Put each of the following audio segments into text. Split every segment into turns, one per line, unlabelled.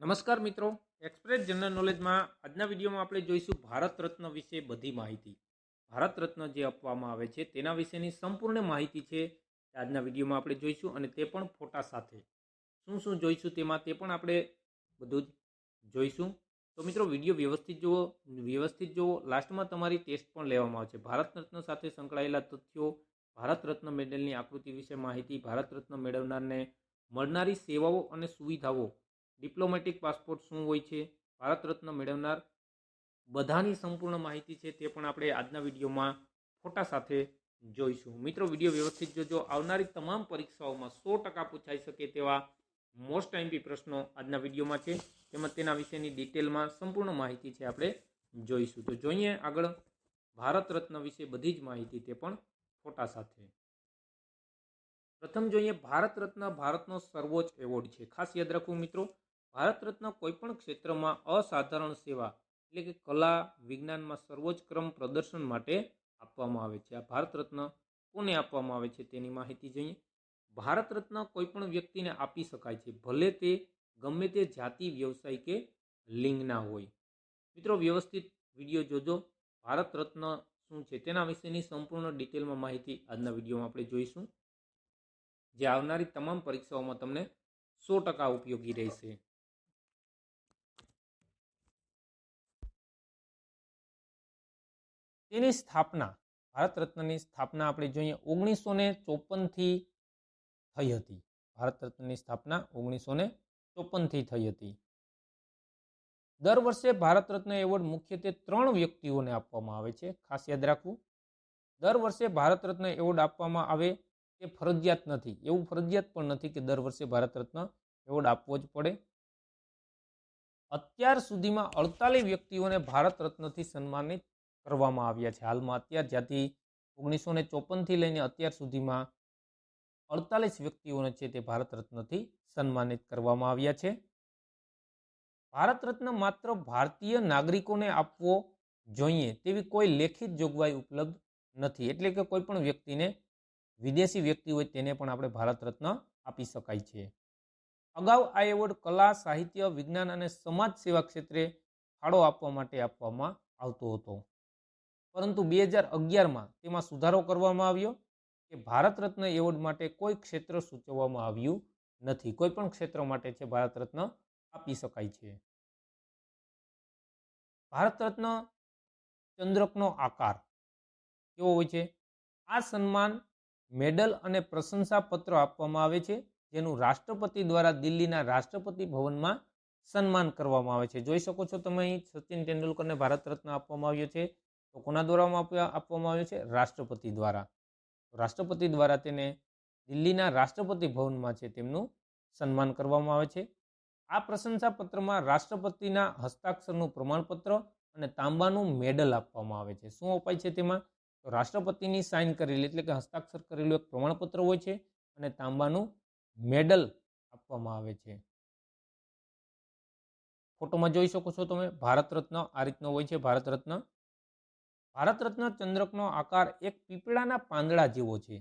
નમસ્કાર મિત્રો, express general નોલેજમાં આજના વિડીયોમાં આપણે જોઈશું ભારત રત્ન વિશે બધી માહિતી. ભારત રત્ન જે આપવામાં આવે છે તેના વિશેની સંપૂર્ણ માહિતી છે આજના વિડીયોમાં આપણે જોઈશું, અને તે પણ ફોટા સાથે. શું શું જોઈશું તેમાં તે પણ આપણે બધું જ જોઈશું. તો મિત્રો વિડીયો વ્યવસ્થિત જુઓ. લાસ્ટમાં તમારી ટેસ્ટ પણ લેવામાં આવશે. ભારત રત્ન સાથે સંકળાયેલા તથ્યો, ભારત રત્ન મેડલની આકૃતિ વિશે માહિતી, ભારત રત્ન મેળવનારને મળનારી સેવાઓ અને સુવિધાઓ, ડિપ્લોમેટિક પાસપોર્ટ શું હોય છે, ભારત રત્ન મેળવનાર બધાની સંપૂર્ણ માહિતી છે તે પણ આપણે આજના વિડીયોમાં ફોટા સાથે જોઈશું. મિત્રો વિડીયો વ્યવસ્થિત જોજો. આવનારી તમામ પરીક્ષાઓમાં 100% પૂછાઈ શકે તેવા મોસ્ટ આઈએમપી પ્રશ્નો આજના વિડીયોમાં છે, તેમજ તેના વિશેની ડિટેલમાં સંપૂર્ણ માહિતી છે આપણે જોઈશું. તો જોઈએ આગળ ભારત રત્ન વિશે બધી જ માહિતી, તે પણ ફોટા સાથે. પ્રથમ જોઈએ ભારત રત્ન ભારતનો સર્વોચ્ચ એવોર્ડ છે. ખાસ યાદ રાખવું મિત્રો, ભારત રત્ન કોઈપણ ક્ષેત્રમાં અસાધારણ સેવા એટલે કે કલા વિજ્ઞાનમાં સર્વોચ્ચ ક્રમ પ્રદર્શન માટે આપવામાં આવે છે. આ ભારત રત્ન કોને આપવામાં આવે છે તેની માહિતી જોઈએ. ભારત રત્ન કોઈપણ વ્યક્તિને આપી શકાય છે, ભલે તે ગમે તે જાતિ, વ્યવસાય કે લિંગના હોય. મિત્રો વ્યવસ્થિત વિડીયો જોજો. ભારત રત્ન શું છે તેના વિશેની સંપૂર્ણ ડિટેલમાં માહિતી આજના વિડીયોમાં આપણે જોઈશું, જે આવનારી તમામ પરીક્ષાઓમાં તમને 100% ઉપયોગી રહેશે. તેની સ્થાપના, ભારત રત્નની સ્થાપના આપણે જોઈએ 1954 થી થઈ હતી. ભારત રત્નની સ્થાપના 1954 થી થઈ હતી. દર વર્ષે ભારત રત્ન એવોર્ડ મુખ્યત્વે 3 વ્યક્તિઓને આપવામાં આવે છે. ખાસ યાદ રાખવું, દર વર્ષે ભારત રત્ન એવોર્ડ આપવામાં આવે તે ફરજિયાત નથી. એવું ફરજિયાત પણ નથી કે દર વર્ષે ભારત રત્ન એવોર્ડ આપવો જ પડે. અત્યાર સુધીમાં 48 વ્યક્તિઓને ભારત રત્નથી સન્માનિત કરવામાં આવ્યા છે. હાલમાં અત્યાર જ્યાંથી 1954 થી લઈને અત્યાર સુધીમાં 48 વ્યક્તિઓને છે તે ભારત રત્નથી સન્માનિત કરવામાં આવ્યા છે. ભારત રત્ન માત્ર ભારતીય નાગરિકોને આપવો જોઈએ તેવી કોઈ લેખિત જોગવાઈ ઉપલબ્ધ નથી. એટલે કે કોઈ પણ વ્યક્તિને, વિદેશી વ્યક્તિ હોય તેને પણ આપણે ભારત રત્ન આપી શકાય છે. અગાઉ આ એવોર્ડ કલા, સાહિત્ય, વિજ્ઞાન અને સમાજ સેવા ક્ષેત્રે ફાળો આપવા માટે આપવામાં આવતો હતો. પરંતુ 2011માં તેમાં સુધારો કરવામાં આવ્યો કે ભારત રત્ન એવોર્ડ માટે કોઈ ક્ષેત્ર સૂચવવામાં આવ્યું નથી. કોઈ પણ ક્ષેત્ર માટે છે ભારત રત્ન આપી શકાય છે. ભારત રત્ન ચંદ્રકનો આકાર કેવો હોય છે? આ સન્માન મેડલ અને પ્રશંસા પત્ર આપવામાં આવે છે, જેનું રાષ્ટ્રપતિ દ્વારા દિલ્હીના રાષ્ટ્રપતિ ભવનમાં સન્માન કરવામાં આવે છે. જોઈ શકો છો તમે અહીં સચિન તેંડુલકરને ભારત રત્ન આપવામાં આવ્યો છે. તો કોના દ્વારા આપવામાં આવ્યો છે? રાષ્ટ્રપતિ દ્વારા. રાષ્ટ્રપતિ દ્વારા તેને દિલ્હીના રાષ્ટ્રપતિ ભવનમાં છે તેમનું સન્માન કરવામાં આવે છે. આ પ્રશંસા પત્રમાં રાષ્ટ્રપતિના હસ્તાક્ષરનું પ્રમાણપત્ર અને તાંબાનું મેડલ આપવામાં આવે છે. શું અપાય છે તેમાં? તો રાષ્ટ્રપતિની સાઇન કરેલી એટલે કે હસ્તાક્ષર કરેલું એક પ્રમાણપત્ર હોય છે અને તાંબાનું મેડલ આપવામાં આવે છે. ફોટોમાં જોઈ શકો છો તમે ભારત રત્ન આ રીતનો હોય છે. ભારત રત્ન ચંદ્રકનો આકાર એક પીપળાના પાંદડા જેવો છે.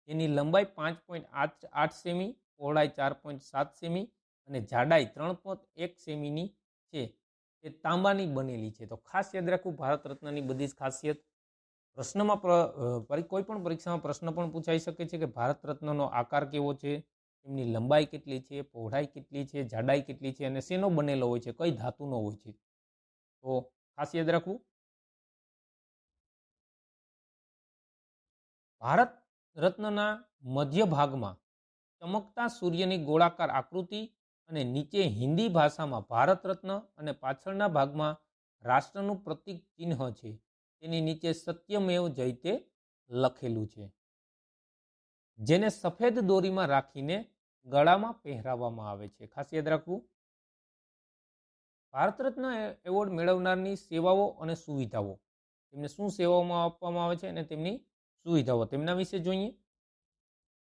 તેની લંબાઈ 5.8 સેમી, પહોળાઈ 4.7 સેમી અને જાડાઈ 3.1 સેમીની છે. તે તાંબાની બનેલી છે. તો ખાસ યાદ રાખવું ભારત રત્નની બધી જ ખાસિયત. પ્રશ્નમાં કોઈ પણ પરીક્ષામાં પ્રશ્ન પણ પૂછાઈ શકે છે કે ભારત રત્નનો આકાર કેવો છે, એમની લંબાઈ કેટલી છે, પહોળાઈ કેટલી છે, જાડાઈ કેટલી છે અને શેનો બનેલો હોય છે, કઈ ધાતુનો હોય છે. તો ખાસ યાદ રાખવું. ભારત રત્નના મધ્ય ભાગમાં ચમકતા સૂર્યની ગોળાકાર આકૃતિ અને નીચે હિન્દી ભાષામાં ભારત રત્ન અને પાછળના ભાગમાં રાષ્ટ્રનું પ્રતીક ચિહ્ન છે. તેની નીચે સત્યમેવ જયતે લખેલું છે, જેને સફેદ દોરીમાં રાખીને ગળામાં પહેરાવવામાં આવે છે. ખાસ યાદ રાખવું. ભારત રત્ન એવોર્ડ મેળવનારની સેવાઓ અને સુવિધાઓ, તેમને શું સેવાઓમાં આપવામાં આવે છે અને તેમની સુવિધાઓ તેમના વિશે જોઈએ.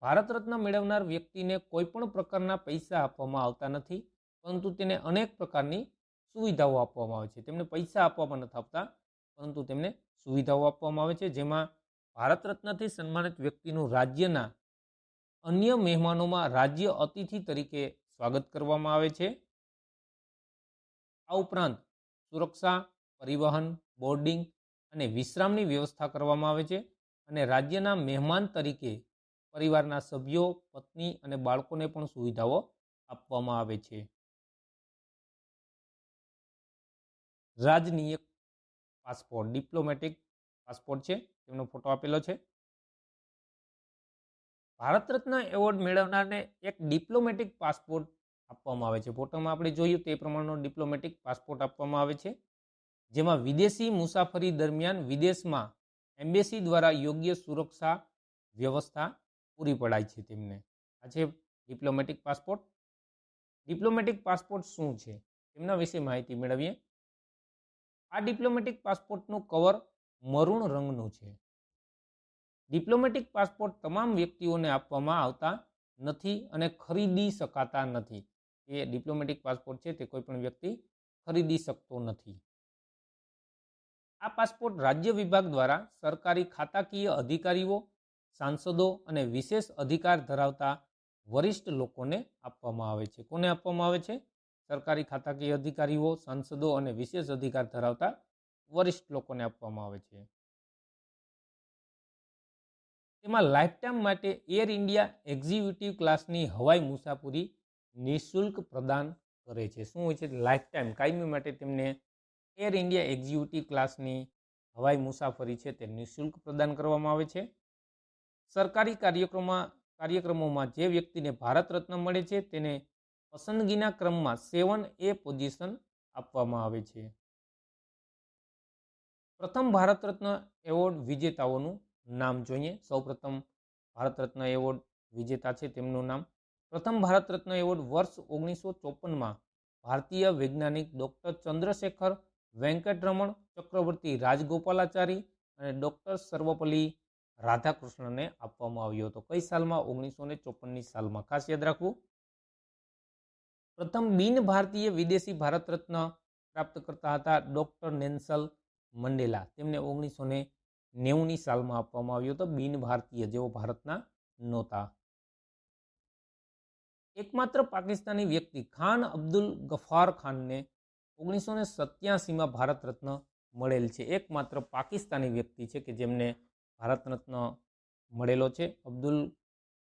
ભારત રત્ન મેળવનાર વ્યક્તિને કોઈ પણ પ્રકારના પૈસા આપવામાં આવતા નથી, પરંતુ તેને અનેક પ્રકારની સુવિધાઓ આપવામાં આવે છે. તેમને પૈસા આપવામાં નથી આવતા, પરંતુ તેમને સુવિધાઓ આપવામાં આવે છે, જેમાં ભારત રત્નથી સન્માનિત વ્યક્તિનું રાજ્યના અન્ય મહેમાનોમાં રાજ્ય અતિથિ તરીકે સ્વાગત કરવામાં આવે છે. આ ઉપરાંત સુરક્ષા, પરિવહન, બોર્ડિંગ અને વિશ્રામની વ્યવસ્થા કરવામાં આવે છે અને રાજ્યના મહેમાન તરીકે પરિવારના સભ્યો, પત્ની અને બાળકોને પણ સુવિધાઓ આપવામાં આવે છે. રાજનીયક પાસપોર્ટ, ડિપ્લોમેટિક પાસપોર્ટ છે, તેમનો ફોટો આપેલો છે. ભારત રત્ન એવોર્ડ મેળવનારને એક ડિપ્લોમેટિક પાસપોર્ટ આપવામાં આવે છે. ફોટોમાં આપણે જોયું તે પ્રમાણનો ડિપ્લોમેટિક પાસપોર્ટ આપવામાં આવે છે, જેમાં વિદેશી મુસાફરી દરમિયાન વિદેશમાં એમ્બેસી દ્વારા યોગ્ય સુરક્ષા વ્યવસ્થા પૂરી પડાય છે તેમને. આ છે ડિપ્લોમેટિક પાસપોર્ટ. ડિપ્લોમેટિક પાસપોર્ટ શું છે તેમના વિશે માહિતી મેળવીએ. આ ડિપ્લોમેટિક પાસપોર્ટનું કવર મરૂણ રંગનું છે. ડિપ્લોમેટિક પાસપોર્ટ તમામ વ્યક્તિઓને આપવામાં આવતા નથી અને ખરીદી શકાતા નથી. એ ડિપ્લોમેટિક પાસપોર્ટ છે તે કોઈ પણ વ્યક્તિ ખરીદી શકતો નથી. આ પાસપોર્ટ રાજ્ય વિભાગ દ્વારા સરકારી ખાતાકીય અધિકારીઓ, સાંસદો અને વિશેષ અધિકાર ધરાવતા વરિષ્ઠ લોકોને આપવામાં આવે છે. કોને આપવામાં આવે છે? સરકારી ખાતાકીય અધિકારીઓ, સાંસદો અને વિશેષ અધિકાર ધરાવતા વરિષ્ઠ લોકોને આપવામાં આવે છે. તેમાં લાઈફટાઈમ માટે એર ઇન્ડિયા એક્ઝિક્યુટિવ ક્લાસની હવાઈ મુસાફરી નિઃશુલ્ક પ્રદાન કરે છે. શું હોય છે? લાઈફટાઈમ, કાયમી માટે તેમને એર ઇન્ડિયા એક્ઝિક્યુટિવ ક્લાસની હવાઈ મુસાફરી છે તે નિઃશુલ્ક પ્રદાન કરવામાં આવે છે. સરકારી કાર્યક્રમોમાં જે વ્યક્તિને ભારત રત્ન મળે છે તેને પસંદગીના ક્રમમાં 7A પોઝિશન આપવામાં આવે છે. પ્રથમ ભારત રત્ન એવોર્ડ વિજેતાઓનું નામ જોઈએ. સૌપ્રથમ ભારત રત્ન એવોર્ડ વિજેતા છે તેમનું નામ. પ્રથમ ભારત રત્ન એવોર્ડ વર્ષ 1954માં ભારતીય વૈજ્ઞાનિક ડોક્ટર ચંદ્રશેખર વેંકટરમણ ચક્રવર્તી રાજગોપાલાચારી અને ડોક્ટર સર્વપલ્લી રાધાકૃષ્ણને આપવામાં આવ્યો હતો. કઈ સાલમાં? 1954ની સાલમાં. ખાસ યાદ રાખવું. પ્રથમ બિન ભારતીય વિદેશી ભારત રત્ન પ્રાપ્ત કરતા હતા ડોક્ટર નેલ્સન મંડેલા. તેમને 1990ની સાલમાં આપવામાં આવ્યો હતો. બિન ભારતીય, જેઓ ભારતના નહોતા. એકમાત્ર પાકિસ્તાની વ્યક્તિ ખાન અબ્દુલ ગફાર ખાનને 1987માં ભારત રત્ન મળેલ છે. એકમાત્ર પાકિસ્તાની વ્યક્તિ છે કે જેમને ભારત રત્ન મળેલો છે.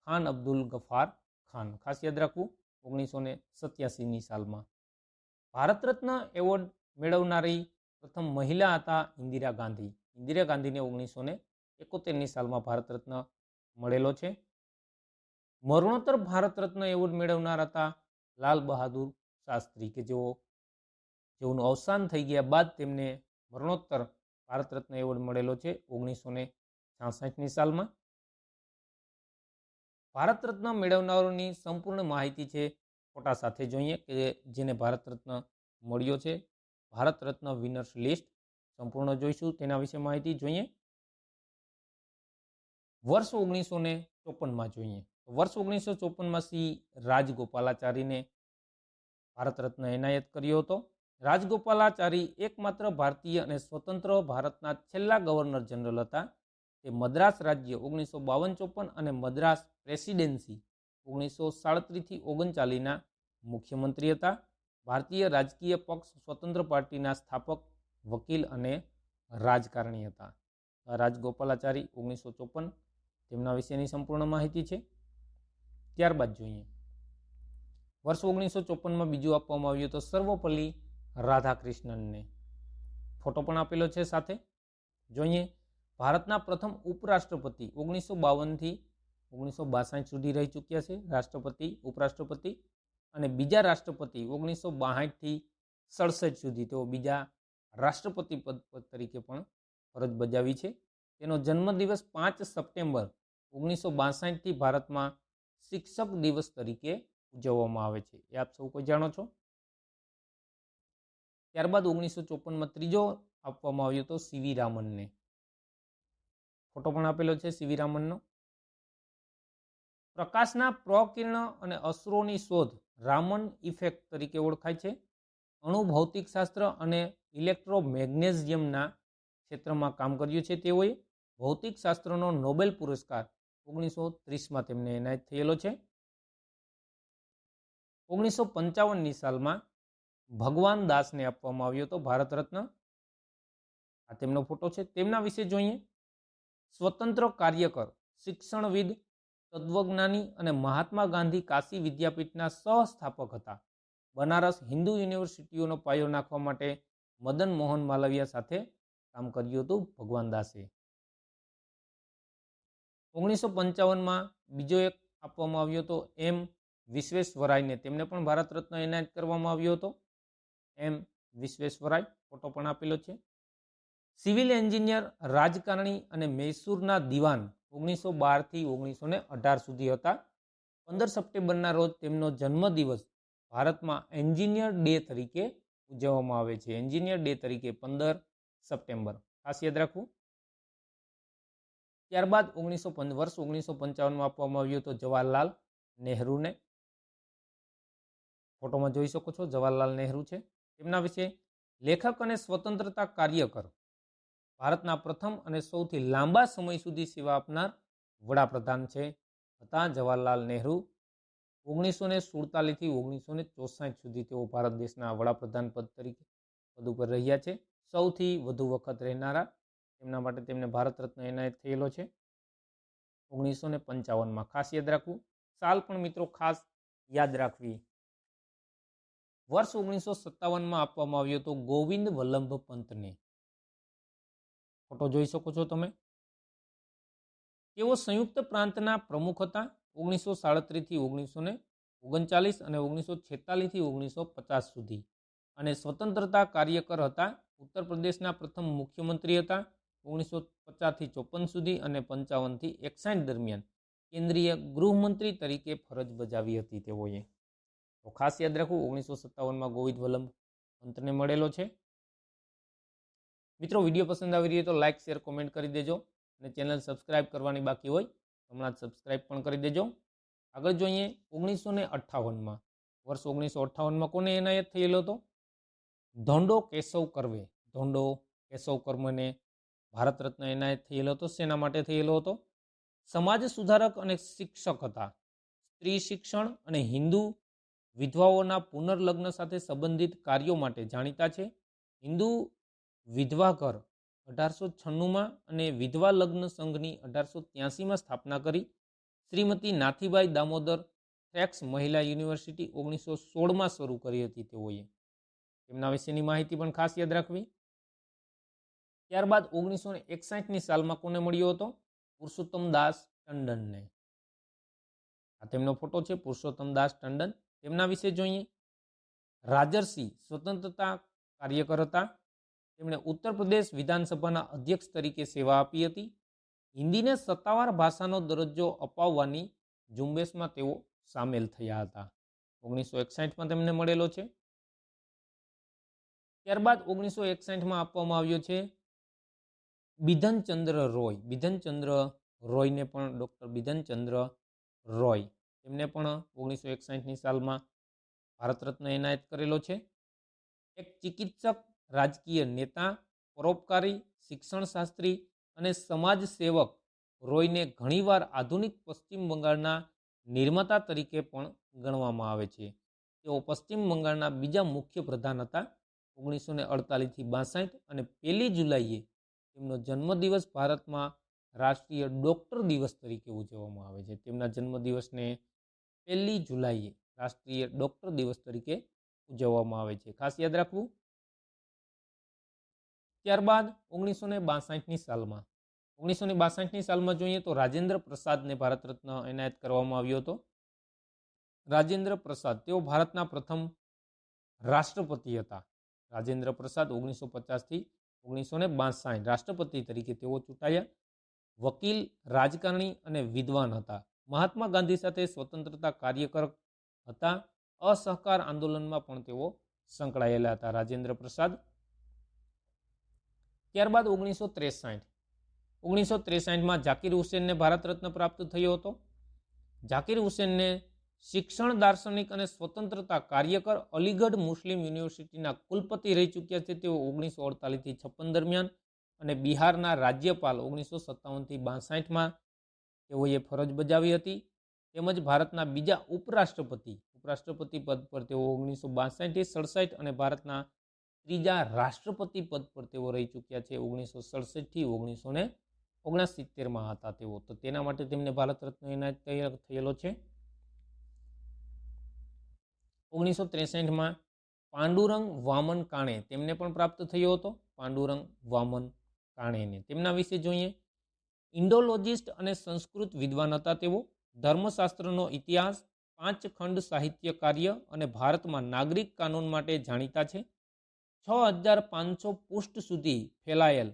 ખાન અબ્દુલ ગફાર ખાન. ખાસ યાદ રાખવું. 1987ની સાલમાં. ભારત રત્ન એવોર્ડ મેળવનારી પ્રથમ મહિલા હતા ઇન્દિરા ગાંધી. ઇન્દિરા ગાંધીને 1971ની સાલમાં ભારત રત્ન મળેલો છે. મરણોત્તર ભારત રત્ન એવોર્ડ મેળવનાર હતા લાલ બહાદુર શાસ્ત્રી, કે જેઓનું અવસાન થઈ ગયા બાદ તેમને મરણોત્તર ભારત રત્ન એવોર્ડ મળેલો છે 1966ની સાલમાં. ભારત રત્ન મેળવનારોની સંપૂર્ણ માહિતી છે ફોટા સાથે જોઈએ કે જેને ભારત રત્ન મળ્યો છે. ભારત રત્ન વિનર્સ લિસ્ટ સંપૂર્ણ જોઈશું, તેના વિશે માહિતી જોઈએ. વર્ષ 1954માં જોઈએ. વર્ષ 1954માં શ્રી રાજગોપાલાચારીને ભારત રત્ન એનાયત કર્યો હતો. રાજગોપાલાચારી એકમાત્ર ભારતીય અને સ્વતંત્ર ભારતના છેલ્લા ગવર્નર જનરલ હતા. તે મદ્રાસ રાજ્ય 1952-54 અને મદ્રાસ પ્રેસિડેન્સી 1937થી 39ના મુખ્યમંત્રી હતા. ભારતીય રાજકીય પક્ષ સ્વતંત્ર પાર્ટીના સ્થાપક, વકીલ અને રાજકારણી હતા. રાજગોપાલાચારી 1954, તેમના વિશેની સંપૂર્ણ માહિતી છે. ત્યારબાદ જોઈએ વર્ષ 1954માં બીજું આપવામાં આવ્યું તો સર્વપલ્લી રાધાકૃષ્ણનને. ફોટો પણ આપેલો છે સાથે. જોઈએ ભારતના પ્રથમ ઉપરાષ્ટ્રપતિ 1952થી 1962 સુધી રહી ચૂક્યા છે. રાષ્ટ્રપતિ, ઉપરાષ્ટ્રપતિ. અને બીજા રાષ્ટ્રપતિ 1962થી 67 સુધી તેઓ બીજા રાષ્ટ્રપતિ પદ તરીકે પણ ફરજ બજાવી છે. તેનો જન્મદિવસ 5 સપ્ટેમ્બર 1962થી ભારતમાં શિક્ષક દિવસ તરીકે ઉજવવામાં આવે છે. એ આપ સૌ કોઈ જાણો છો. ત્યારબાદ 1954માં ત્રીજો આપવામાં આવ્યો હતો સીવી રામનને. ફોટો પણ આપેલો છે સીવી રામનનો. પ્રકાશના પ્રકિરણ અને અસરોની શોધ રામન ઇફેક્ટ તરીકે ઓળખાય છે. અણુભૌતિકશાસ્ત્ર અને ઇલેક્ટ્રોમેગ્નેશિયમના ક્ષેત્રમાં કામ કર્યું છે. તેઓએ ભૌતિકશાસ્ત્રનો નોબેલ પુરસ્કાર 1930માં તેમને એનાયત થયેલો છે. 1955ની સાલમાં ભગવાન દાસને આપવામાં આવ્યો હતો ભારત રત્ન. આ તેમનો ફોટો છે. તેમના વિશે જોઈએ. સ્વતંત્ર કાર્યકર, શિક્ષણવિદ, તત્વજ્ઞાની અને મહાત્મા ગાંધી કાશી વિદ્યાપીઠના સહસ્થાપક હતા. બનારસ હિન્દુ યુનિવર્સિટીઓનો પાયો નાખવા માટે મદન મોહન માલવિયા સાથે કામ કર્યું હતું ભગવાન દાસે. 1955માં બીજો એક આપવામાં આવ્યો હતો એમ વિશ્વેશ્વરાયને, તેમને પણ ભારત રત્ન એનાયત કરવામાં આવ્યો હતો. એમ વિશ્વેશ્વરાય ફોટો પણ આપેલો છે. સિવિલ એન્જિનિયર, રાજકારણી અને મૈસૂરના દિવાન 1912 થી 1918 સુધી હતા. 15 સપ્ટેમ્બરના રોજ તેમનો જન્મદિવસ ભારતમાં એન્જિનિયર ડે તરીકે ઉજવવામાં આવે છે. એન્જિનિયર ડે તરીકે 15 સપ્ટેમ્બર ખાસ યાદ રાખવું. ત્યારબાદ વર્ષ 1955માં આપવામાં આવ્યો હતો જવાહરલાલ નહેરુને. ફોટોમાં જોઈ શકો છો જવાહરલાલ નહેરુ છે. તેમના વિશે લેખક અને સ્વતંત્રતા કાર્યકર, ભારતના પ્રથમ અને સૌથી લાંબા સમય સુધી સેવા આપનાર વડાપ્રધાન છે હતા જવાહરલાલ નહેરુ. 1947 થી 1964 સુધી તેઓ ભારત દેશના વડાપ્રધાન પદ ઉપર રહ્યા છે. સૌથી વધુ વખત રહેનારા, તેમના માટે તેમને ભારત રત્ન એનાયત થયેલો છે 1955માં. ખાસ યાદ રાખવું. સાલ પણ મિત્રો ખાસ યાદ રાખવી. વર્ષ 1957માં આપવામાં આવ્યો હતો ગોવિંદ વલ્લભ પંતને. ફોટો જોઈ શકો છો તમે. તેઓ સંયુક્ત પ્રાંતના પ્રમુખ હતા 1937 થી 1939 અને 1946 થી 1950 સુધી, અને સ્વતંત્રતા કાર્યકર હતા. ઉત્તર પ્રદેશના પ્રથમ મુખ્યમંત્રી હતા 1950 થી 54 સુધી અને 55 થી 61 દરમિયાન કેન્દ્રીય ગૃહમંત્રી તરીકે ફરજ બજાવી હતી તેઓએ. તો ખાસ યાદ રાખવું 1957માં ગોવિંદ વલ્લભ પંતને મળેલો છે. મિત્રો વિડીયો પસંદ આવી રહ્યો તો લાઇક, શેર, કોમેન્ટ કરી દેજો અને ચેનલ સબસ્ક્રાઇબ કરવાની બાકી હોય હમણાં જ સબસ્ક્રાઇબ પણ કરી દેજો. આગળ જોઈએ 1958માં. વર્ષ 1958માં કોને એનાયત થયેલો હતો? ધોંડો કેશવ કર્વે. ધોંડો કેશવ કર્મને ભારત રત્ન એનાયત થયેલો હતો. શેના માટે થયેલો હતો? સમાજ સુધારક અને શિક્ષક હતા. સ્ત્રી શિક્ષણ અને હિન્દુ વિધવાઓના પુનર્લગ્ન સાથે સંબંધિત કાર્યો માટે જાણીતા છે. હિન્દુ વિધવા ઘર 1896માં અને વિધવા લગ્ન સંઘની 1883માં સ્થાપના કરી. શ્રીમતી નાથીબાઈ દામોદર થેક્સ મહિલા યુનિવર્સિટી 1916માં શરૂ કરી હતી તેઓએ. તેમના વિશેની માહિતી પણ ખાસ યાદ રાખવી. ત્યારબાદ 1961ની સાલમાં કોને મળ્યો હતો? પુરુષોત્તમ દાસ ટંડનને. આ તેમનો ફોટો છે પુરુષોત્તમ દાસ ટંડન. તેમના વિશે જોઈએ. રાજર્ષિ, સ્વતંત્રતા કાર્યકર હતા. તેમણે ઉત્તર પ્રદેશ વિધાનસભાના અધ્યક્ષ તરીકે સેવા આપી હતી. હિન્દીને સત્તાવાર ભાષાનો દરજ્જો અપાવવાની ઝુંબેશમાં તેઓ સામેલ થયા હતા. 1961માં તેમને મળેલો છે. ત્યારબાદ 1961માં આપવામાં આવ્યો છે બિધનચંદ્ર રોય. બિધનચંદ્ર રોયને પણ ડોક્ટર બિધનચંદ્ર રોય, તેમને પણ 1961ની સાલમાં ભારત રત્ન એનાયત કરેલો છે. એક ચિકિત્સક, રાજકીય નેતા, પરોપકારી, શિક્ષણ શાસ્ત્રી અને સમાજ સેવક રોયને ઘણીવાર આધુનિક પશ્ચિમ બંગાળના નિર્માતા તરીકે પણ ગણવામાં આવે છે. તેઓ પશ્ચિમ બંગાળના બીજા મુખ્ય પ્રધાન હતા. 1948 થી 62 અને 1 જુલાઈએ તેમનો જન્મદિવસ ભારતમાં રાષ્ટ્રીય ડોક્ટર દિવસ તરીકે ઉજવવામાં આવે છે. તેમના જન્મદિવસને 1 જુલાઈએ રાષ્ટ્રીય ડોક્ટર દિવસ તરીકે ઉજવવામાં આવે છે. ખાસ યાદ રાખવું. ત્યારબાદ 1962ની સાલમાં 1962ની સાલમાં જોઈએ તો રાજેન્દ્ર પ્રસાદને ભારત રત્ન એનાયત કરવામાં આવ્યો હતો. રાજેન્દ્ર પ્રસાદ તેઓ ભારતના પ્રથમ રાષ્ટ્રપતિ હતા. રાજેન્દ્ર પ્રસાદ 1950 થી 1962 રાષ્ટ્રપતિ તરીકે તેઓ ચૂંટાયા. વકીલ, રાજકારણી અને વિદ્વાન હતા. મહાત્મા ગાંધી સાથે સ્વતંત્રતા કાર્યકર હતા. અસહકાર આંદોલનમાં પણ તેઓ સંકળાયેલા હતા રાજેન્દ્ર પ્રસાદ. ત્યારબાદ 1963માં ઝાકિર હુસેનને ભારત રત્ન પ્રાપ્ત થયો હતો. ઝાકિર હુસેનને શિક્ષણ દાર્શનિક અને સ્વતંત્રતા કાર્યકર, અલીગઢ મુસ્લિમ યુનિવર્સિટીના કુલપતિ રહી ચૂક્યા છે તેઓ 1948 થી 56 દરમિયાન, અને બિહારના રાજ્યપાલ 1957 થી 62માં તેઓએ ફરજ બજાવી હતી. તેમજ ભારતના બીજા ઉપરાષ્ટ્રપતિ ઉપરાષ્ટ્રપતિ પદ પર તેઓ 1962 થી 67 અને ભારતના ત્રીજા રાષ્ટ્રપતિ પદ પર તેઓ રહી ચૂક્યા છે 1967 થી 1969 હતા તેઓ. તો તેના માટે તેમને ભારત રત્ન એનાયત થયેલો છે. 1963 પાંડુરંગ વામન કાણે તેમને પણ પ્રાપ્ત થયો હતો. પાંડુરંગ વામન કાણેને તેમના વિશે જોઈએ. ઇન્ડોલોજિસ્ટ અને સંસ્કૃત વિદ્વાન હતા તેઓ. ધર્મશાસ્ત્રનો ઇતિહાસ, 5 ખંડ સાહિત્ય કાર્ય અને ભારતમાં નાગરિક કાનૂન માટે જાણીતા છે. 6500 પુષ્ટ સુધી ફેલાયેલ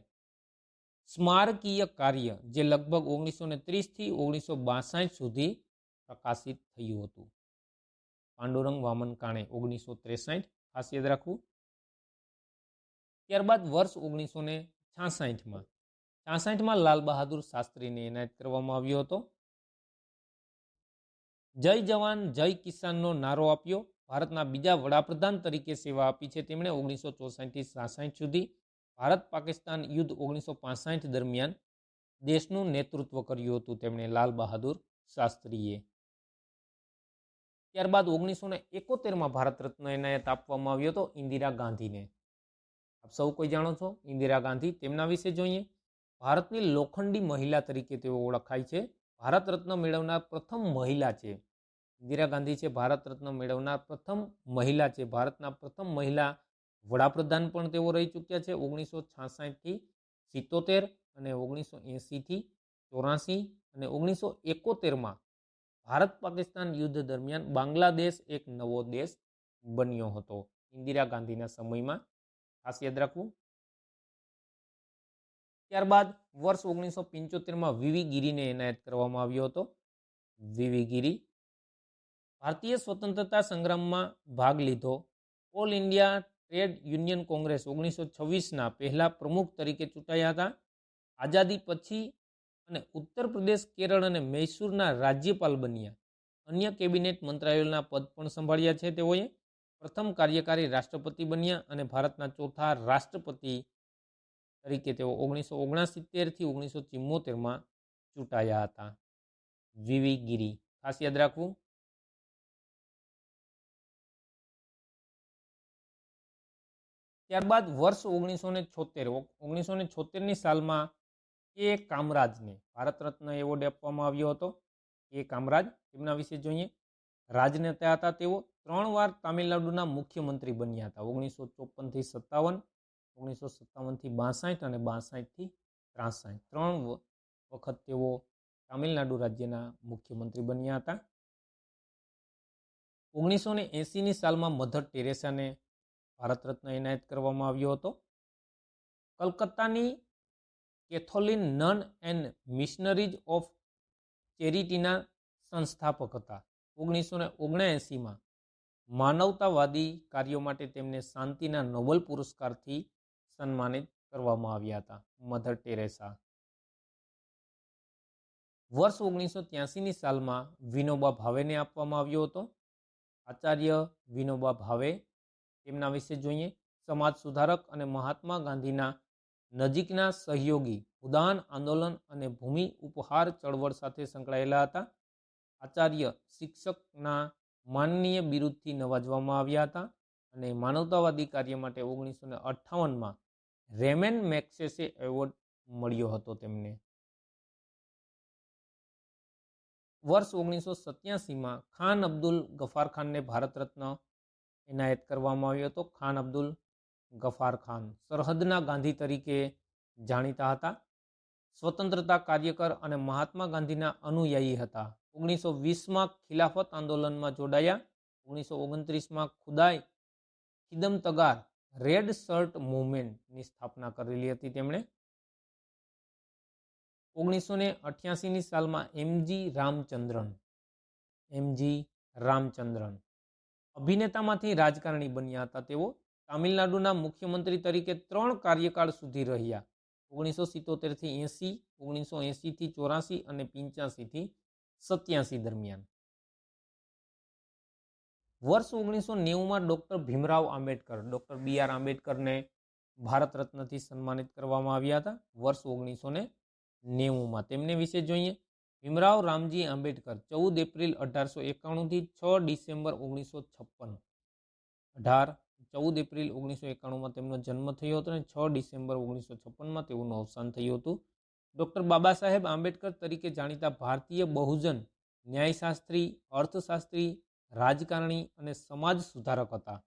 સ્મારકીય કાર્ય જે લગભગ 1930 થી 1962 સુધી પ્રકાશિત થયું હતું. પાંડુરંગ વામન કાણે 1963 ખાસ યાદ રાખવું. ત્યારબાદ વર્ષ 1966માં લાલ બહાદુર શાસ્ત્રીને એનાયત કરવામાં આવ્યો હતો. જય જવાન જય કિસાનનો નારો આપ્યો. ભારતના બીજા વડાપ્રધાન તરીકે સેવા આપી છે તેમણે 1964 થી 66 સુધી. ભારત પાકિસ્તાન યુદ્ધ 1965 દરમિયાન દેશનું નેતૃત્વ કર્યું હતું તેમણે લાલ બહાદુર શાસ્ત્રીએ. ત્યારબાદ 1971માં ભારત રત્ન એનાયત આપવામાં આવ્યો હતો ઇન્દિરા ગાંધીને. આપ સૌ કોઈ જાણો છો ઇન્દિરા ગાંધી, તેમના વિશે જોઈએ. ભારતની લોખંડી મહિલા તરીકે તેઓ ઓળખાય છે. ભારત રત્ન મેળવનાર પ્રથમ મહિલા છે ઇન્દિરા ગાંધી છે. ભારત રત્ન મેળવનાર પ્રથમ મહિલા છે. ભારતના પ્રથમ મહિલા વડાપ્રધાન પણ તેઓ રહી ચૂક્યા છે 1966 થી 77 અને 1980 થી 84 અને 1971માં ભારત પાકિસ્તાન યુદ્ધ દરમિયાન બાંગ્લાદેશ એક નવો દેશ બન્યો હતો ઇન્દિરા ગાંધીના સમયમાં. ખાસ યાદ રાખવું. ત્યારબાદ વર્ષ 1975માં વીવી ગિરીને એનાયત કરવામાં આવ્યો હતો. વીવી ગિરી ભારતીય સ્વતંત્રતા સંગ્રામમાં ભાગ લીધો. All India trade union congress 1926ના પહેલા પ્રમુખ તરીકે ચૂંટાયા હતા. આઝાદી પછી અને ઉત્તર પ્રદેશ, કેરળ અને મૈસૂરના રાજ્યપાલ બન્યા. અન્ય કેબિનેટ મંત્રાલયોના પદ પણ સંભાળ્યા છે તેઓએ. પ્રથમ કાર્યકારી રાષ્ટ્રપતિ બન્યા અને ભારતના ચોથા રાષ્ટ્રપતિ તરીકે તેઓ 1969 થી 1974માં ચૂંટાયા હતા. વીવી ગિરી ખાસ યાદ રાખવું. ત્યારબાદ વર્ષ 1976ની સાલમાં કે કામરાજને ભારત રત્ન એવોર્ડ આપવામાં આવ્યો હતો. કે કામરાજ, તેમના વિશે જોઈએ. રાજનેતા હતા તેઓ. 3 વાર તામિલનાડુના મુખ્યમંત્રી બન્યા હતા 1954 થી 57, 1957 થી 62 અને 62 થી 63. 3 વખત તેઓ તામિલનાડુ રાજ્યના મુખ્યમંત્રી બન્યા હતા. 1980ની સાલમાં મધર ટેરેસાને ભારત રત્ન એનાયત કરવામાં આવ્યો હતો. કલકત્તાની Catholic nun and missionaries of ચેરિટીના સંસ્થાપક હતા. 1979માં માનવતાવાદી કાર્યો માટે તેમને શાંતિના નોબેલ પુરસ્કારથી સન્માનિત કરવામાં આવ્યા હતા મધર ટેરેસા. વર્ષ 1983ની સાલમાં વિનોબા ભાવેને આપવામાં આવ્યો હતો. આચાર્ય વિનોબા ભાવે, તેમના વિશે જોઈએ. સમાજ સુધારક અને મહાત્મા ગાંધીના નજીકના સહયોગી, ઉદાન આંદોલન અને ભૂમિ ઉપહાર ચળવળ સાથે સંકળાયેલા હતા. આચાર્ય શિક્ષકના માનનીય બિરુદથી નવાજવામાં આવ્યા હતા અને માનવતાવાદી કાર્ય માટે 1958માં રેમન મેગ્સેસે એવોર્ડ મળ્યો હતો તેમને. વર્ષ 1987માં ખાન અબ્દુલ ગફાર ખાનને ભારત રત્ન એનાયત કરવામાં આવ્યો હતો. ખાન અબ્દુલ ગફાર ખાન સરહદના ગાંધી તરીકે જાણીતા હતા. સ્વતંત્રતા કાર્યકર અને મહાત્મા ગાંધીના અનુયાયી હતા. 1920માં ખિલાફત આંદોલનમાં જોડાયા. 1929માં ખિદમ તગાર રેડ શર્ટ મૂવમેન્ટની સ્થાપના કરેલી હતી તેમણે. 1988ની સાલમાં એમજી રામચંદ્રન અભિનેતામાંથી રાજકારણી બન્યા હતા તેઓ. તામિલનાડુના મુખ્યમંત્રી તરીકે 3 કાર્યકાળ સુધી રહ્યા. 1977 થી 80, 1980 થી 84 અને 85 થી 87 દરમિયાન. વર્ષ 1990માં doctor Bhimrao Ambedkar, doctor BR આંબેડકરને ભારત રત્નથી સન્માનિત કરવામાં આવ્યા હતા વર્ષ 1990માં. તેમને વિશે જોઈએ. ભીમરાવ રામજી આંબેડકર 14 એપ્રિલ 1891 થી 6 ડિસેમ્બર 1956. 14 એપ્રિલ 1991માં તેમનો જન્મ થયો હતો અને 6 ડિસેમ્બર 1956માં તેઓનું અવસાન થયું હતું. ડૉક્ટર બાબા સાહેબ આંબેડકર તરીકે જાણીતા ભારતીય બહુજન ન્યાયશાસ્ત્રી, અર્થશાસ્ત્રી, રાજકારણી અને સમાજ સુધારક હતા.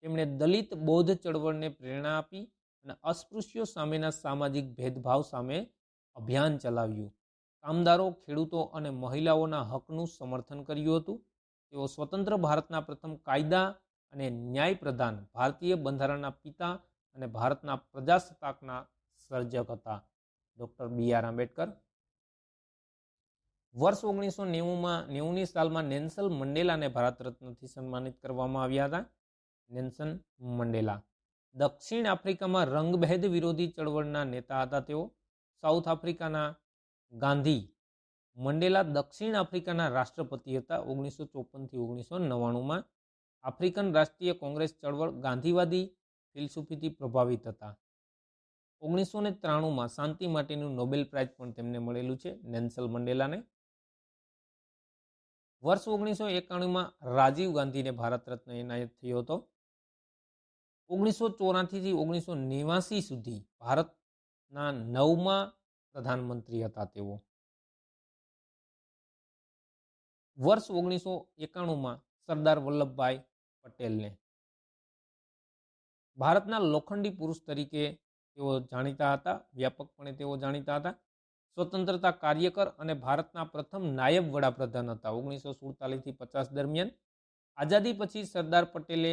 તેમણે દલિત બૌદ્ધ ચળવળને પ્રેરણા આપી અને અસ્પૃશ્યો સામેના સામાજિક ભેદભાવ સામે અભિયાન ચલાવ્યું. કામદારો, ખેડૂતો અને મહિલાઓના હકનું સમર્થન કર્યું હતું. તેઓ સ્વતંત્ર ભારતના પ્રથમ કાયદા અને ન્યાય પ્રધાન, ભારતીય બંધારણના પિતા અને ભારતના પ્રજાસત્તાકના સર્જક હતા. ડૉક્ટર બી.આર. આંબેડકર. વર્ષ 1990ની સાલમાં નેલ્સન મંડેલાને ભારત રત્નથી સન્માનિત કરવામાં આવ્યા હતા. નેલ્સન મંડેલા દક્ષિણ આફ્રિકામાં રંગભેદ વિરોધી ચળવળના નેતા હતા. તેઓ સાઉથ આફ્રિકાના ગાંધી. મંડેલા દક્ષિણ આફ્રિકાના રાષ્ટ્રપતિ હતા. 1954 થી 1999માં આફ્રિકન રાષ્ટ્રીય કોંગ્રેસ ચળવળ ગાંધીવાદી ફિલસૂફીથી પ્રભાવિત હતા. 1993માં શાંતિ માટેનું નોબેલ પ્રાઇઝ પણ તેમને મળેલું છે નેલ્સન મંડેલાને. વર્ષ 1991માં રાજીવ ગાંધીને ભારત રત્ન એનાયત થયો હતો. 1984 થી 1989 સુધી ભારતના 9મા પ્રધાનમંત્રી હતા તેઓ. વર્ષ 1991માં સરદાર વલ્લભભાઈ પટેલને ભારતના લોખંડી પુરુષ તરીકે તેઓ જાણીતા હતા. વ્યાપકપણે તેઓ જાણીતા હતા. સ્વતંત્રતા કાર્યકર અને ભારતના પ્રથમ નાયબ વડાપ્રધાન હતા. 1947 થી 50 દરમિયાન આઝાદી પછી સરદાર પટેલે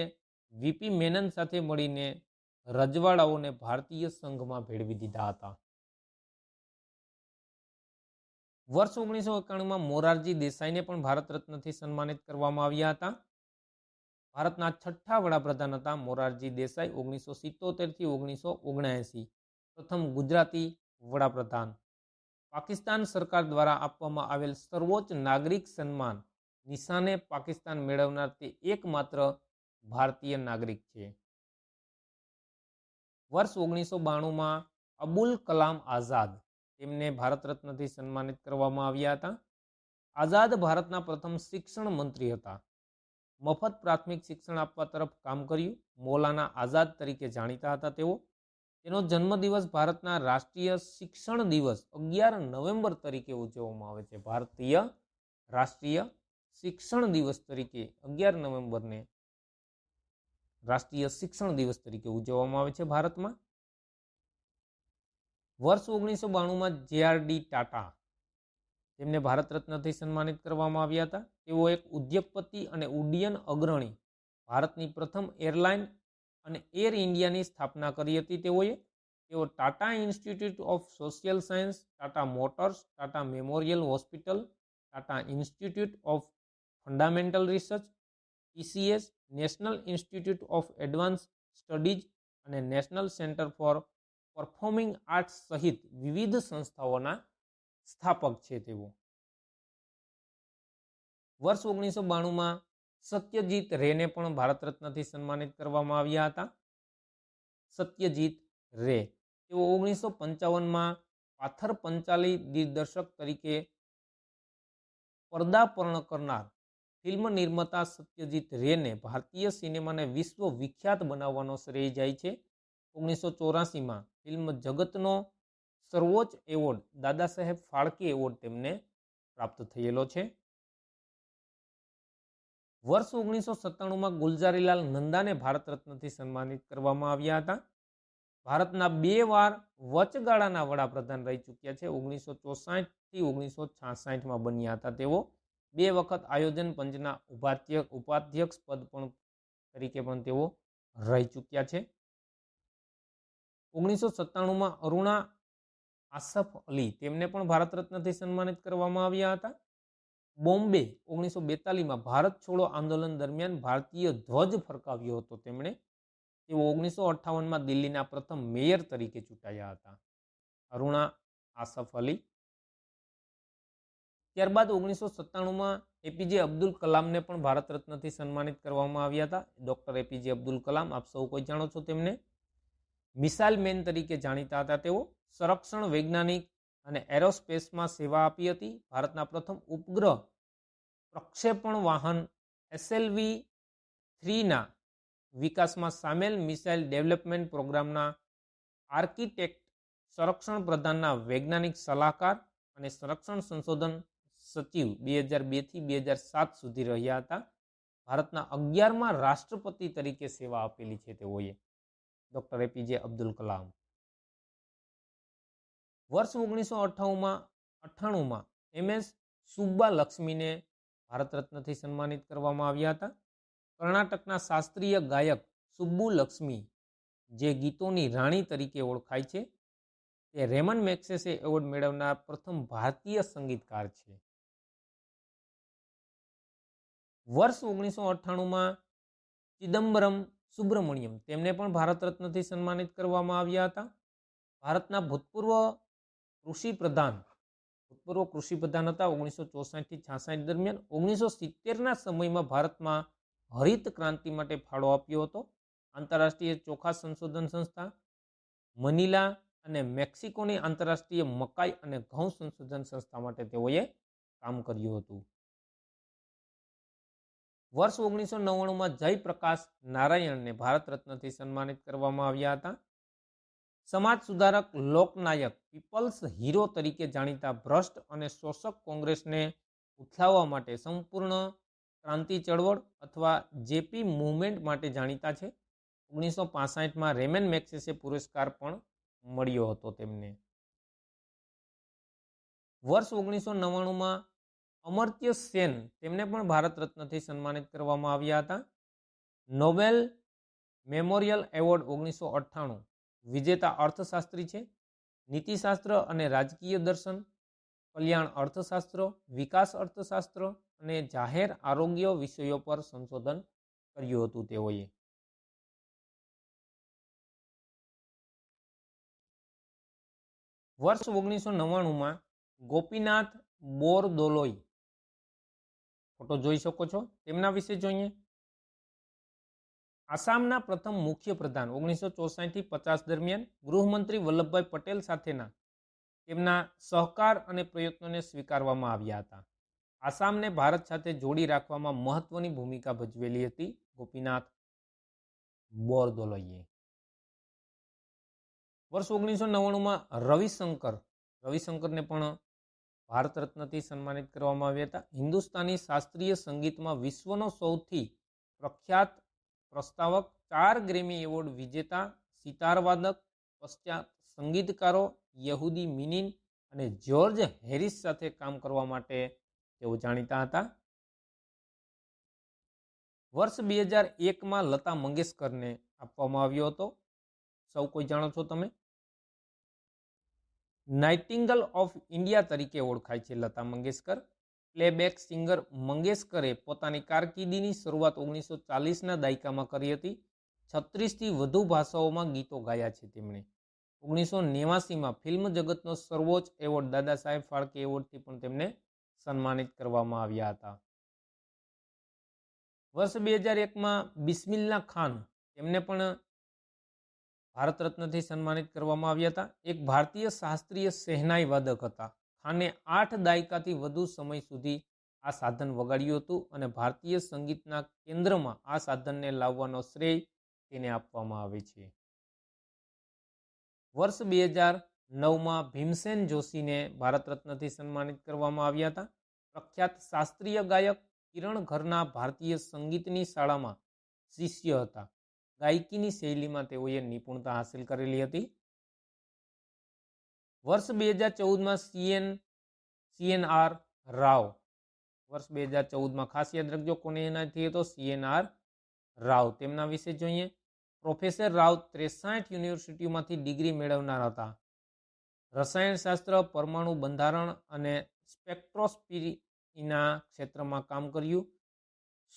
વીપી મેનન સાથે મળીને રજવાડાઓને ભારતીય સંઘમાં ભેળવી દીધા હતા. વર્ષ 1991માં મોરારજી દેસાઈને પણ ભારત રત્નથી સન્માનિત કરવામાં આવ્યા હતા. ભારતના 6થા વડાપ્રધાન હતા મોરારજી દેસાઈ. 1977 થી 1979 પ્રથમ ગુજરાતી વડાપ્રધાન. પાકિસ્તાન સરકાર દ્વારા આપવામાં આવેલ સર્વોચ્ચ નાગરિક સન્માન નિશાને પાકિસ્તાન મેળવનાર તે એકમાત્ર ભારતીય નાગરિક છે. વર્ષ 1992માં અબુલ કલામ આઝાદ, તેમને ભારત રત્નથી સન્માનિત કરવામાં આવ્યા હતા. આઝાદ ભારતના પ્રથમ શિક્ષણ મંત્રી હતા. મફત પ્રાથમિક શિક્ષણ આપવા તરફ કામ કર્યું. મૌલાના આઝાદ તરીકે જાણીતા હતા તેઓ. તેનો જન્મદિવસ ભારતના રાષ્ટ્રીય શિક્ષણ દિવસ 11 નવેમ્બર તરીકે ઉજવવામાં આવે છે. ભારતીય રાષ્ટ્રીય શિક્ષણ દિવસ તરીકે 11 નવેમ્બરને રાષ્ટ્રીય શિક્ષણ દિવસ તરીકે ઉજવવામાં આવે છે ભારતમાં. વર્ષ 1992માં જે.આર.ડી. ટાટા, તેમને ભારત રત્નથી સન્માનિત કરવામાં આવ્યા હતા. તેઓ એક ઉદ્યોગપતિ અને ઉડ્ડયન અગ્રણી. ભારતની પ્રથમ એરલાઇન અને એર ઇન્ડિયાની સ્થાપના કરી હતી તેઓએ. તેઓ Tata institute of social science, Tata motors, Tata memorial hospital, Tata institute of fundamental research, TCS, national institute of advance studies અને national centre for performing arts સહિત વિવિધ સંસ્થાઓના સ્થાપક છે તેઓ. વર્ષ 1992માં સત્યજીત રેને પણ ભારત રત્નથી સન્માનિત કરવામાં આવ્યા હતા. સત્યજીત રે, તેઓ 1955માં પાથર પંચાલી દિગ્દર્શક તરીકે પર્દાપર્ણ કરનાર ફિલ્મ નિર્માતા સત્યજીત રેને ભારતીય સિનેમાને વિશ્વ વિખ્યાત બનાવવાનો શ્રેય જાય છે. 1984માં ફિલ્મ જગતનો સર્વોચ્ચ એવોર્ડ દાદા સાહેબ ફાળકે એવોર્ડ તેમને પ્રાપ્ત થયેલો છે. વર્ષ 1997માં ગુલઝારીલાલ નંદાને ભારત રત્નથી સન્માનિત કરવામાં આવ્યા હતા. ભારતના 2 વાર વચગાળાના વડાપ્રધાન રહી ચૂક્યા છે. 1964 થી 1966માં બન્યા હતા તેઓ. 2 વખત આયોજન પંચના ઉપાધ્યક્ષ પદ પણ તરીકે પણ તેઓ રહી ચૂક્યા છે. 1997માં અરુણા આસફ અલી, તેમને પણ ભારત રત્નથી સન્માનિત કરવામાં આવ્યા હતા. બોમ્બે 1942માં ભારત છોડો આંદોલન દરમિયાન ભારતીય ધ્વજ ફરકાવ્યો હતો તેમણે. તેઓ 1958માં દિલ્હીના પ્રથમ મેયર તરીકે ચૂંટાયા હતા, અરુણા આસફ અલી. ત્યારબાદ 1997માં એપીજે અબ્દુલ કલામને પણ ભારત રત્નથી સન્માનિત કરવામાં આવ્યા હતા. ડોક્ટર એપીજે અબ્દુલ કલામ, આપ સૌ કોઈ જાણો છો તેમને. મિસાઇલ મેન તરીકે જાણીતા હતા તેઓ. સંરક્ષણ વૈજ્ઞાનિક, અને એરોસ્પેસમાં સેવા આપી હતી. ભારતના પ્રથમ ઉપગ્રહ પ્રક્ષેપણ વાહન SLV-3ના વિકાસમાં સામેલ મિસાઇલ ડેવલપમેન્ટ પ્રોગ્રામના આર્કિટેક્ટ, સંરક્ષણ પ્રધાનના વૈજ્ઞાનિક સલાહકાર અને સંરક્ષણ સંશોધન સચિવ 2002 થી 2007 સુધી રહ્યા હતા. ભારતના 11મા રાષ્ટ્રપતિ તરીકે સેવા આપેલી છે તેઓએ, ડોક્ટર APJ અબ્દુલ કલામ. વર્ષ 1998માં MS સુબ્બાલક્ષ્મીને ભારત રત્નથી સન્માનિત કરવામાં આવ્યા હતા. કર્ણાટકના શાસ્ત્રીય ગાયક સુબ્બુલક્ષ્મી, જે ગીતોની રાણી તરીકે ઓળખાય છે, તે રેમન મેગ્સેસે એવોર્ડ મેળવનાર પ્રથમ ભારતીય સંગીતકાર છે. વર્ષ 1998માં ચિદમ્બરમ સુબ્રમણ્યમ, તેમને પણ ભારત રત્નથી સન્માનિત કરવામાં આવ્યા હતા. ભારતના ભૂતપૂર્વ કૃષિ પ્રધાન હતા 1964 થી 66 દરમિયાન. 1970ના સમયમાં ભારતમાં હરિત ક્રાંતિ માટે ફાળો આપ્યો હતો. આંતરરાષ્ટ્રીય ચોખા સંશોધન સંસ્થા, મનીલા અને મેક્સિકોની આંતરરાષ્ટ્રીય મકાઈ અને ઘઉં સંશોધન સંસ્થા માટે તેઓએ કામ કર્યું હતું. વર્ષ 1999માં જયપ્રકાશ નારાયણને ભારત રત્નથી સન્માનિત કરવામાં આવ્યા હતા. સમાજ સુધારક, લોકનાયક, પીપલ્સ હીરો તરીકે જાણીતા ભ્રષ્ટ અને શોષક કોંગ્રેસને ઉથલાવવા માટે સંપૂર્ણ ક્રાંતિ ચળવળ અથવા જેપી મૂવમેન્ટ માટે જાણીતા છે. 1965માં રેમન મેગ્સેસે પુરસ્કાર પણ મળ્યો હતો તેમને. વર્ષ 1999માં અમર્ત્ય સેન, તેમને પણ ભારત રત્નથી સન્માનિત કરવામાં આવ્યા હતા. નોબેલ મેમોરિયલ એવોર્ડ 1998 વિજેતા અર્થશાસ્ત્રી છે. નીતિશાસ્ત્ર અને રાજકીય દર્શન, કલ્યાણ અર્થશાસ્ત્ર, વિકાસ અર્થશાસ્ત્ર અને જાહેર આરોગ્ય વિષયો પર સંશોધન કર્યું હતું તેઓએ. વર્ષ 1999માં ગોપીનાથ બોરદોલોઈ, ફોટો જોઈ શકો છો, તેમના વિશે જોઈએ. આસામના પ્રથમ મુખ્ય પ્રધાન 1964 થી 50 દરમિયાન. ગૃહમંત્રી વલ્લભભાઈ પટેલ સાથેના તેમના સહકાર અને પ્રયત્નોને સ્વીકારવામાં આવ્યા હતા. આસામને ભારત સાથે જોડી રાખવામાં મહત્વની ભૂમિકા ભજવેલી હતી ગોપીનાથ બોરદોલોઈએ. વર્ષ 1999માં રવિશંકરને પણ ભારત રત્નથી સન્માનિત કરવામાં આવ્યા હતા. હિન્દુસ્તાની શાસ્ત્રીય સંગીતમાં વિશ્વનો સૌથી પ્રખ્યાત પ્રસ્તાવક, 4 ગ્રેમી એવોર્ડ વિજેતા સિતારવાદક, પશ્ચાત સંગીતકારો યહૂદી મિનીન અને જ્યોર્જ હેરિસ સાથે કામ કરવા માટે તેઓ જાણીતા હતા. વર્ષ 2001માં લતા મંગેશકરને આપવામાં આવ્યો હતો. સૌ કોઈ જાણો છો તમે. નાઇટિંગલ ઓફ ઇન્ડિયા તરીકે ઓળખાય છે લતા મંગેશકર. પ્લેબેક સિંગર મંગેશકરે પોતાની કારકિર્દીની શરૂઆત 1940ના દાયકામાં કરી હતી. 36થી વધુ ભાષાઓમાં ગીતો ગાયા છે તેમણે. 1989માં ફિલ્મ જગતનો સર્વોચ્ચ એવોર્ડ દાદા સાહેબ ફાળકે એવોર્ડથી પણ તેમને સન્માનિત કરવામાં આવ્યા હતા. વર્ષ 2001માં બિસ્મિલ્લા ખાન, તેમને પણ ભારત રત્નથી સન્માનિત કરવામાં આવ્યા હતા. એક ભારતીય શાસ્ત્રીય શહેનાઈ વાદક હતા. ખાને 8 દાયકાથી વધુ સમય સુધી આ સાધન વગાડ્યું હતું અને ભારતીય સંગીતના કેન્દ્રમાં આ સાધનને લાવવાનો શ્રેય તેને આપવામાં આવે છે. વર્ષ 2009માં ભીમસેન જોશીને ભારત રત્નથી સન્માનિત કરવામાં આવ્યા હતા. પ્રખ્યાત શાસ્ત્રીય ગાયક, કિરણ ઘરના ભારતીય સંગીતની શાળામાં શિષ્ય હતા. ગાયકીની શૈલીમાં તેઓએ નિપુણતા હાંસલ કરેલી હતી. વર્ષ 2014માં CNR રાવ, વર્ષ 2014માં ખાસ યાદ રાખજો કોને એનાથી હતો, CNR રાવ. તેમના વિશે જોઈએ. પ્રોફેસર રાવ 63 યુનિવર્સિટીઓમાંથી ડિગ્રી મેળવનાર હતા. રસાયણશાસ્ત્ર, પરમાણુ બંધારણ અને સ્પેક્ટ્રોસ્કોપીના ક્ષેત્રમાં કામ કર્યું.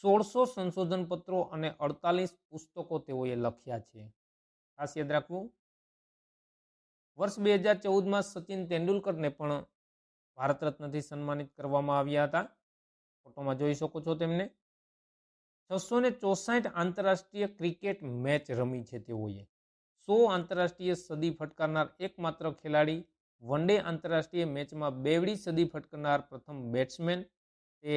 1600 સંશોધન પત્રો અને 48 પુસ્તકો તેઓએ લખ્યા છે. ખાસ યાદ રાખવું. વર્ષ 2014માં સચિન તેંડુલકરને પણ ભારત રત્નથી સન્માનિત કરવામાં આવ્યા હતા. ફોટોમાં જોઈ શકો છો તેમને. 664 આંતરરાષ્ટ્રીય ક્રિકેટ મેચ રમી છે તેઓએ. 100 આંતરરાષ્ટ્રીય સદી ફટકારનાર એકમાત્ર ખેલાડી વન ડે આંતરરાષ્ટ્રીય મેચમાં બેવડી સદી ફટકારનાર પ્રથમ બેટ્સમેન. તે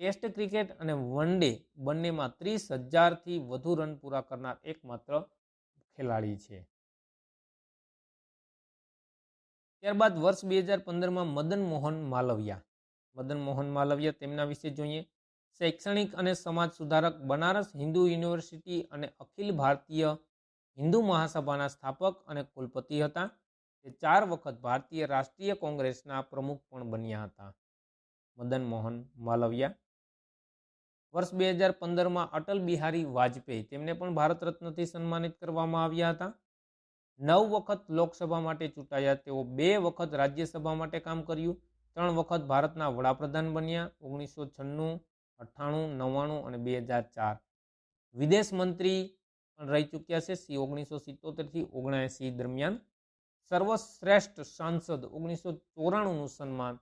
ટેસ્ટ ક્રિકેટ અને વન ડે બંનેમાં 30,000થી વધુ રન પૂરા કરનાર એકમાત્ર ખેલાડી છે. ત્યારબાદ વર્ષ 2015માં મદન મોહન માલવિયા. મદન મોહન માલવિયા તેમના વિશે જોઈએ. શૈક્ષણિક અને સમાજ સુધારક, બનારસ હિન્દુ યુનિવર્સિટી અને અખિલ ભારતીય હિન્દુ મહાસભાના સ્થાપક અને કુલપતિ હતા. તે 4 વખત ભારતીય રાષ્ટ્રીય કોંગ્રેસના પ્રમુખ પણ બન્યા હતા. મદન મોહન માલવિયા. વર્ષ 2015માં અટલ બિહારી વાજપેયી, તેમને પણ ભારત રત્નથી સન્માનિત કરવામાં આવ્યા હતા. 9 વખત લોકસભા માટે ચૂંટાયા. તેઓ 2 વખત રાજ્યસભા માટે કામ કર્યું. 3 વખત ભારતના વડાપ્રધાન બન્યા, 1996, 98, 99 અને 2004. વિદેશ મંત્રી પણ રહી ચૂક્યા છે 1977થી 79 દરમિયાન. સર્વશ્રેષ્ઠ સાંસદ 1994નું સન્માન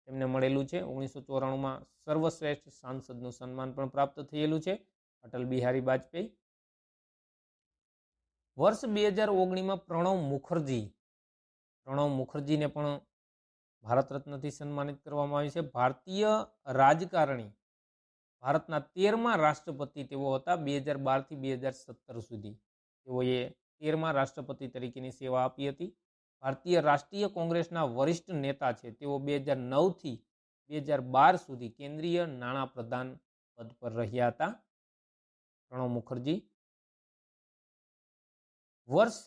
તેમને મળેલું છે. 1994માં સર્વશ્રેષ્ઠ સાંસદનું સન્માન પણ પ્રાપ્ત થયેલું છે અટલ બિહારી વાજપેયી. વર્ષ 2019માં પ્રણવ મુખર્જીને પણ ભારત રત્નથી સન્માનિત કરવામાં આવ્યું છે. ભારતીય રાજકારણી, ભારતના 13મા રાષ્ટ્રપતિ તેઓ હતા 2012થી 2017 સુધી. તેઓએ 13મા રાષ્ટ્રપતિ તરીકેની સેવા આપી હતી. ભારતીય રાષ્ટ્રીય કોંગ્રેસના વરિષ્ઠ નેતા છે. તેઓ 2009થી 2012 સુધી કેન્દ્રીય નાણાં પ્રધાન પદ પર રહ્યા હતા પ્રણવ મુખર્જી. વર્ષ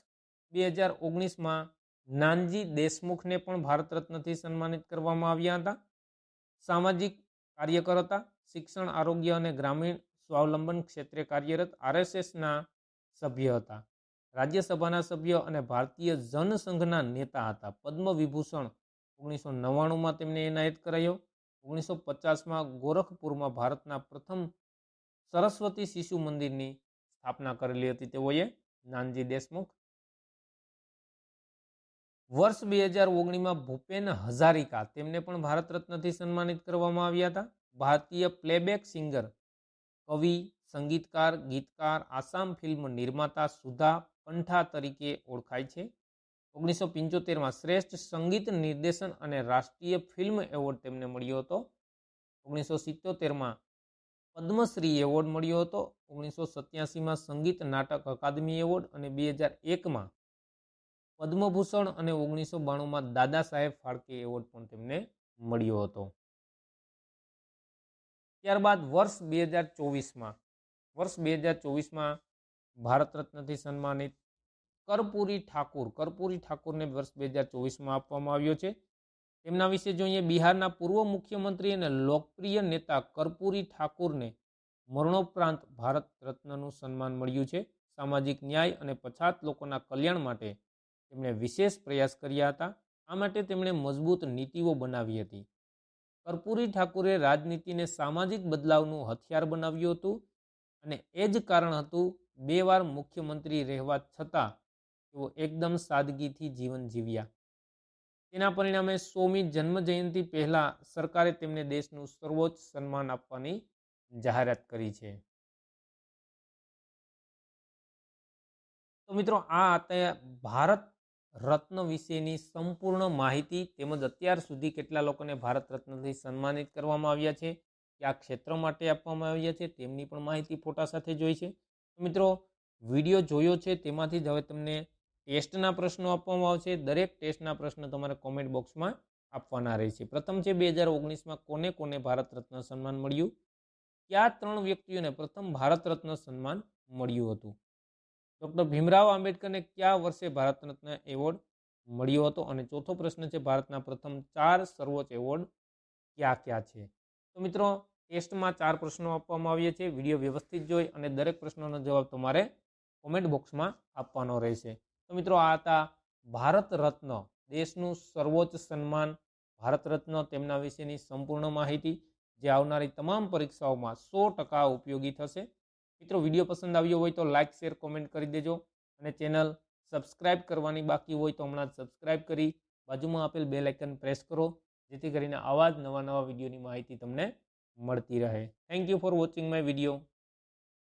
2019માં નાનજી દેશમુખને પણ ભારત રત્નથી સન્માનિત કરવામાં આવ્યા હતા. સામાજિક કાર્યકર હતા. શિક્ષણ, આરોગ્ય અને ગ્રામીણ સ્વાવલંબન ક્ષેત્રે કાર્યરત. RSSના સભ્ય હતા. રાજ્યસભાના સભ્ય અને ભારતીય જનસંઘના નેતા હતા. પદ્મ વિભૂષણ 1999માં તેમને એનાયત કરાયો. 1950માં ગોરખપુરમાં ભારતના પ્રથમ સરસ્વતી શિશુ મંદિરની સ્થાપના કરેલી હતી તેઓએ, નાનજી દેશમુખ. વર્ષ 2019માં ભૂપેન હજારિકા, તેમને પણ ભારત રત્નથી સન્માનિત કરવામાં આવ્યા હતા. ભારતીય પ્લેબેક સિંગર, કવિ, સંગીતકાર, ગીતકાર, આસામ ફિલ્મ નિર્માતા સુધા પંઠા તરીકે ઓળખાય છે. 1975માં શ્રેષ્ઠ સંગીત નિર્દેશન અને રાષ્ટ્રીય ફિલ્મ એવોર્ડ તેમને મળ્યો હતો. 1977માં પદ્મશ્રી એવોર્ડ મળ્યો હતો. 1987માં સંગીત નાટક અકાદમી એવોર્ડ અને 2001માં પદ્મભૂષણ અને 1992માં દાદા સાહેબ ફાળકે એવોર્ડ પણ તેમને મળ્યો હતો. ત્યારબાદ વર્ષ 2024માં ભારત રત્નથી સન્માનિત કર્પૂરી ઠાકુરને વર્ષ 2024માં આપવામાં આવ્યો છે. તેમના વિશે જોઈએ. બિહારના પૂર્વ મુખ્યમંત્રી અને લોકપ્રિય નેતા કર્પૂરી ઠાકુરને મરણોપરાંત ભારત રત્નનું સન્માન મળ્યું છે. સામાજિક ન્યાય અને પછાત લોકોના કલ્યાણ માટે તેમણે વિશેષ પ્રયાસ કર્યા હતા. આ માટે તેમણે મજબૂત નીતિઓ બનાવી હતી. કર્પૂરી ઠાકુરે રાજનીતિને સામાજિક બદલાવનું હથિયાર બનાવ્યું હતું અને એ જ કારણ હતું 2 વાર મુખ્યમંત્રી રહેવા છતાં તેઓ એકદમ સાદગીથી જીવન જીવ્યા. તેના પરિણામે 100મી જન્મજયંતિ પહેલા સરકારે તેમને દેશનું સર્વોચ્ચ સન્માન આપવાની જાહેરાત કરી છે. તો મિત્રો, આ હતા ભારત રત્ન વિશેની સંપૂર્ણ માહિતી તેમજ અત્યાર સુધી કેટલા લોકોને ભારત રત્નથી સન્માનિત કરવામાં આવ્યા છે, કયા ક્ષેત્ર માટે આપવામાં આવ્યા છે તેમની પણ માહિતી ફોટા સાથે જોઈ છે. તો મિત્રો, વિડીયો જોયો છે તેમાંથી જ હવે તમને ટેસ્ટના પ્રશ્નો આપવામાં આવશે. દરેક ટેસ્ટના પ્રશ્ન તમારે કોમેન્ટ બોક્સમાં આપવાના રહેશે. પ્રથમ છે 2019માં કોને કોને ભારત રત્ન સન્માન મળ્યું? કયા 3 વ્યક્તિઓને પ્રથમ ભારત રત્ન સન્માન મળ્યું હતું? ડૉક્ટર ભીમરાવ આંબેડકરને કયા વર્ષે ભારત રત્ન એવોર્ડ મળ્યો હતો? અને ચોથો પ્રશ્ન છે ભારતના પ્રથમ 4 સર્વોચ્ચ એવોર્ડ કયા કયા છે? તો મિત્રો, ટેસ્ટમાં 4 પ્રશ્નો આપવામાં આવ્યા છે. વિડીયો વ્યવસ્થિત જોઈ અને દરેક પ્રશ્નોનો જવાબ તમારે કોમેન્ટ બોક્સમાં આપવાનો રહેશે. તો મિત્રો, આ હતા ભારત રત્ન, દેશનું સર્વોચ્ચ સન્માન ભારત રત્ન, તેમના વિશેની સંપૂર્ણ માહિતી જે આવનારી તમામ પરીક્ષાઓમાં 100% ઉપયોગી થશે. મિત્રો, વિડીયો પસંદ આવ્યો હોય તો લાઇક, શેર, કોમેન્ટ કરી દેજો અને ચેનલ સબસ્ક્રાઇબ કરવાની બાકી હોય તો હમણાં જ સબસ્ક્રાઇબ કરી બાજુમાં આપેલ બેલ આઇકન પ્રેસ કરો, જેથી કરીને આવા જ નવા વિડીયોની માહિતી તમને મળતી રહે. Thank you for watching my video.